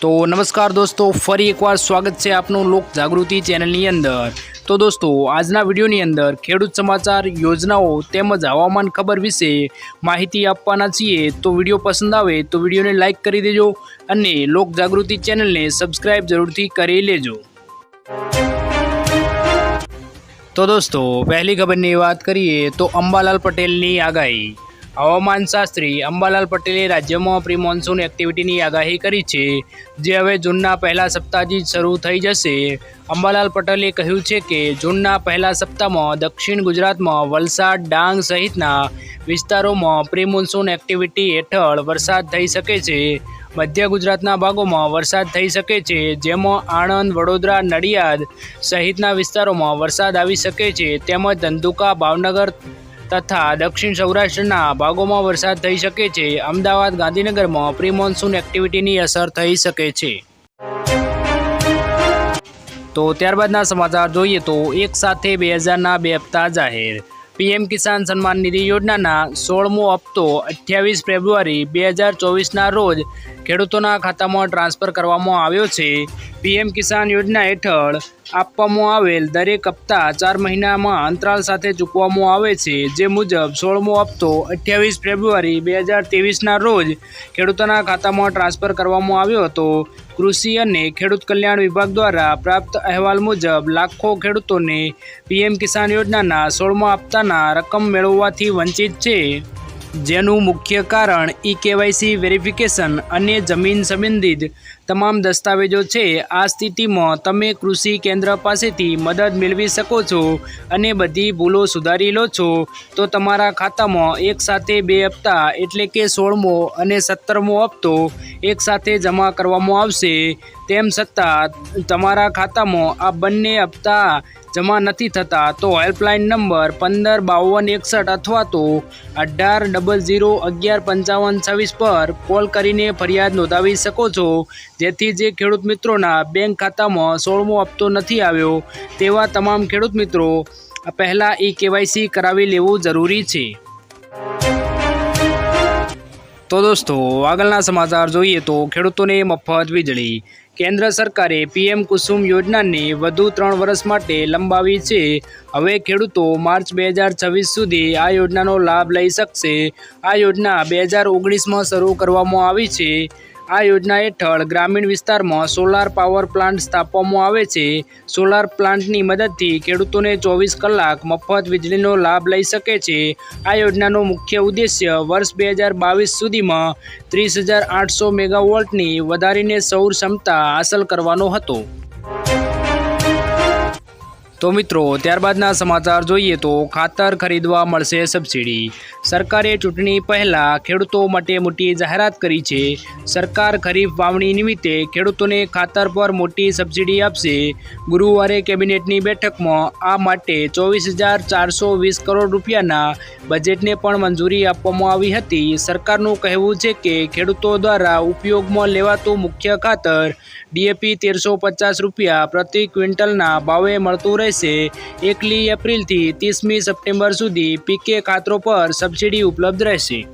तो नमस्कार दोस्तों, फरी एक बार स्वागत है आपનું લોક જાગૃતિ ચેનલની અંદર। तो दोस्तों આજના વિડીયોની અંદર ખેડૂત સમાચાર યોજનાઓ તેમજ હવામાન ખબર વિશે માહિતી આપવાના છીએ। તો વિડીયો પસંદ આવે તો વિડીયોને લાઈક કરી દેજો અને લોક જાગૃતિ ચેનલને સબસ્ક્રાઇબ જરૂરથી કરી લેજો। तो दोस्तों पहली खबरनी बात करिए तो अंबालाल पटेलनी आगाही। हवामान शास्त्री अंबालाल पटेले राज्य में प्री मॉन्सून एक्टिविटी आगाही करी है, जे हवे जूनना पहला सप्ताहथी शरू थई जशे। अंबालाल पटेले कह्युं छे के जूनना पहला सप्ताह में दक्षिण गुजरात में वलसाड, डांग सहितना विस्तारों में प्री मॉन्सून एक्टिविटी हेठळ वरसाद थई शके छे। मध्य गुजरातना भागों में वरसाद थई शके छे, जेमां आणंद, वडोदरा, नडियाद सहितना विस्तारों में वरसाद आवी शके छे। तेमज धंधुका, भावनगर तथा दक्षिण सौराष्ट्रना भागों में वरसाद थई शके छे। अमदावाद, गांधीनगर में प्री मॉन्सून एक्टिविटी असर थई शके छे। तो त्यारबादना समाचार जोईए तो एक साथे 2000 ना 2 हप्ता जाहिर। पीएम किसान सम्मान निधि योजना 16मो हप्तो 28 फेब्रुआरी 2024 ना रोज खेडूतोना खाता में ट्रांसफर करवामां आव्यो छे। पीएम किसान योजना हेठळ आपवामां आवेल दरेक हप्ता 4 महीना में अंतराल साथे चूकवामां आवे छे। जे मुजब 16मो हप्तो 28 फेब्रुआरी 2023 ना रोज खेडूतोना खाता में ट्रांसफर करवामां आव्यो हतो। कृषि अने खेडूत कल्याण विभाग द्वारा प्राप्त अहेवाल मुजब लाखों खेडूतोने पीएम किसान योजना 16मा हप्ताना रकम मेळववाथी वंचित छे, जेनु मुख्य कारण ई-केवायसी वेरिफिकेशन अने जमीन संबंधित तमाम दस्तावेजों छे। आ स्थिति में तमे कृषि केन्द्र पासेथी मदद मेळवी शको छो अने बधी भूलो सुधारी लो छो तो तमारा खाता में एक साथे 2 हप्ता एटले के 16मो अने 17मो हप्तो एक साथे जमा करवामां आवशे। तेम छतां तमारा खाता में आ बंने हप्ता जमा नहीं थता तो हेल्पलाइन नंबर 155261 अथवा तो 1800115526 पर कॉल करीने फरियाद नोंधावी शको छो, जेथी जे खेडूत मित्रोना बैंक खाता में 16मो हप्तो नहीं आव्यो तेवा तमाम खेडूत मित्रों पहला ई-केवायसी करावी लेवुं जरूरी छे। तो दोस्तों आगळना समाचार जोईए तो खेडूतोने मफत वीजળી। केन्द्र सरकारे पीएम कुसुम योजना ने वधु 3 वर्ष माटे लंबावी छे। हवे खेडूतो मार्च 2026 सुधी आ योजनानो लाभ लई शकशे। आ योजना 2019 में शरू करवामां आवी छे। आ योजना हेठळ ग्रामीण विस्तार में सोलार पावर प्लांट स्थापवामां आवे छे। सोलार प्लांटनी मददथी खेडूतोने 24 कलाक मफत वीजळीनो लाभ लई शके छे। आ योजनानो मुख्य उद्देश्य वर्ष 2022 सुधीमां 30,800 मेगावोल्टनी वधारीने सौर क्षमता हासिल करवानो हतो। तो मित्रों त्यारबादना समाचार जोईए तो खातर खरीदवा मळशे सब्सिडी। सरकारे चूंटणी पहला खेडूतो माटे मोटी जाहेरात करी छे। सरकार खरीफ वावणी निमित्ते खेडूतोने खातर पर मोटी सब्सिडी आपशे। गुरुवारे केबिनेटनी बेठक में आ माटे 24,420 करोड़ रूपियाना बजेटने पण मंजूरी आपवामां आवी हती। सरकारनुं कहेवुं छे के खेडूतो द्वारा उपयोगमां लेवातुं मुख्य खातर डीएपी 1350 रूपिया प्रति क्विंटलना भावे मळतुं रहेशे। 1 एप्रिल थी 30 सप्टेम्बर सुधी पीके खातरो पर सब्सिडी उपलब्ध रहेशे।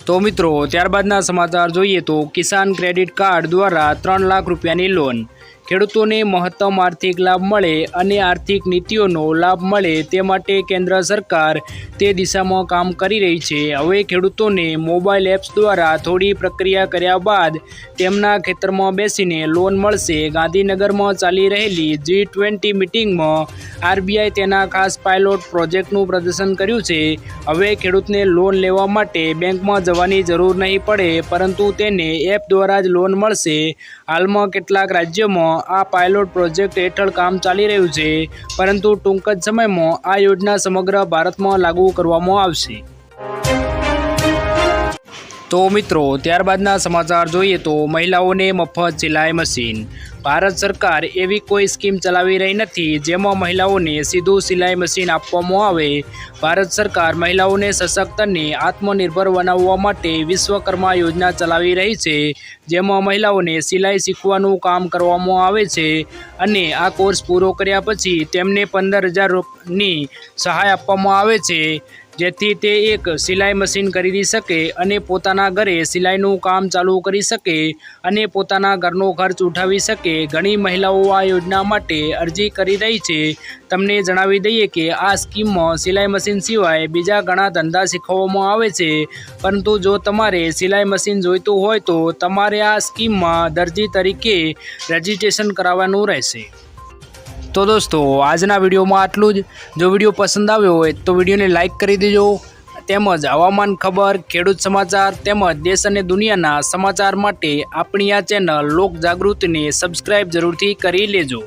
तो मित्रों त्यारबादना समाचार जोईए तो किसान क्रेडिट कार्ड द्वारा 3 लाख रूपियानी लोन। खेडूतोने महत्तम आर्थिक लाभ मळे अने आर्थिक नीतिओनो लाभ मळे ते माटे केन्द्र सरकार ते दिशामां काम करी रही छे। हवे खेडूतोने मोबाइल एप्स द्वारा थोड़ी प्रक्रिया कर्या बाद तेमना खेतरमां बेसीने लोन मळशे। गांधीनगरमां चाली रहेली G20 मीटिंगमां आरबीआई तेना खास पायलोट प्रोजेक्टनुं प्रदर्शन कर्युं छे। हवे खेडूतने लोन लेवा माटे बेंकमां जवानी जरूर नहीं पड़े, परंतु तेने एप द्वारा ज लोन मळशे। हालमां केटलाक राज्योमां आ पायलोट प्रोजेक्ट हेठळ काम चाली रह्युं छे, परंतु टूंक ज समयमां आ योजना समग्र भारतमां लागू करवामां आवशे। तो मित्रों त्यारबादना समाचार जोईए तो महिलाओने मफत सिलाई मशीन। भारत सरकार एवी कोई स्कीम चलावी रही नथी जेमां महिलाओने सीधुं सिलाई मशीन आपवामां आवे। भारत सरकार महिलाओने सशक्त अने आत्मनिर्भर बनाववा माटे विश्वकर्मा योजना चलावी रही छे, जेमां महिलाओने सिलाई शीखवानुं काम करवामां आवे छे अने आ कोर्स पूरो कर्या पछी तेमने 15,000 नी सहाय आपवामां आवे छे। જેથી તે એક સિલાઈ મશીન ખરીદી શકે અને પોતાના ઘરે સિલાઈનું કામ ચાલુ કરી શકે અને પોતાના ઘરનો ખર્ચ ઉઠાવી શકે। ઘણી મહિલાઓ આ યોજના માટે અરજી કરી રહી છે। તમને જણાવી દઈએ કે આ સ્કીમમાં સિલાઈ મશીન સિવાય બીજા ઘણા ધંધા શીખવવામાં આવે છે, પરંતુ જો તમારે સિલાઈ મશીન જોઈતું હોય તો તમારે આ સ્કીમમાં દરજી તરીકે રજિસ્ટ્રેશન કરાવવાનું રહેશે। તો દોસ્તો, આજના વિડીયોમાં આટલું જ। જો વિડીયો પસંદ આવ્યો હોય તો વિડીયોને લાઇક કરી દેજો, તેમજ હવામાન ખબર, ખેડૂત સમાચાર તેમજ દેશ અને દુનિયાના સમાચાર માટે આપણી આ ચેનલ લોક જાગૃતિને સબસ્ક્રાઈબ જરૂરથી કરી લેજો।